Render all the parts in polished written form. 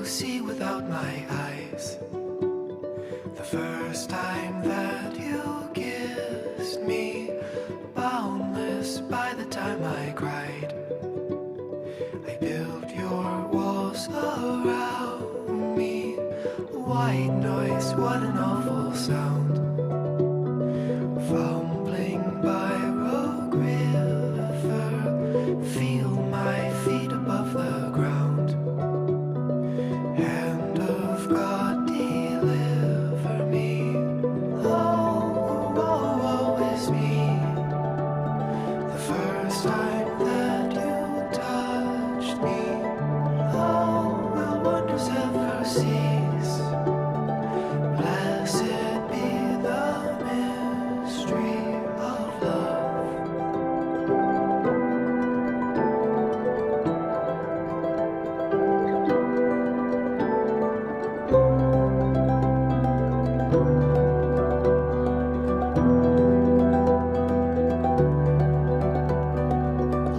see without my eyes. The first time that you kissed me, boundless by the time I cried. I built your walls around me. White noise, what an awful sound. Fumbling by Rogue River, feel my feet above the ground. Hand of God, deliver me. Oh, oh, oh, is me. The first time that you touched me, oh, will wonders ever cease? Blessed be the mystery of love.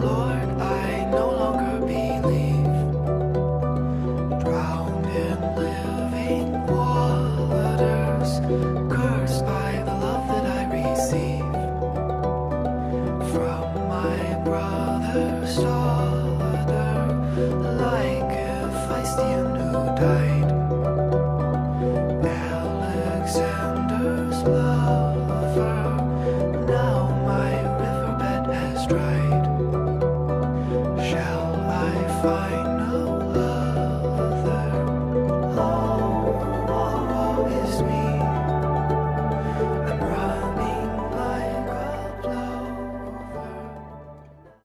Lord, I no longer believe, drowned in living waters, cursed by the love that I receive from my brother's daughter, like Hephaestion who died, Alexander's lover. Now my riverbed has dried. Shall I find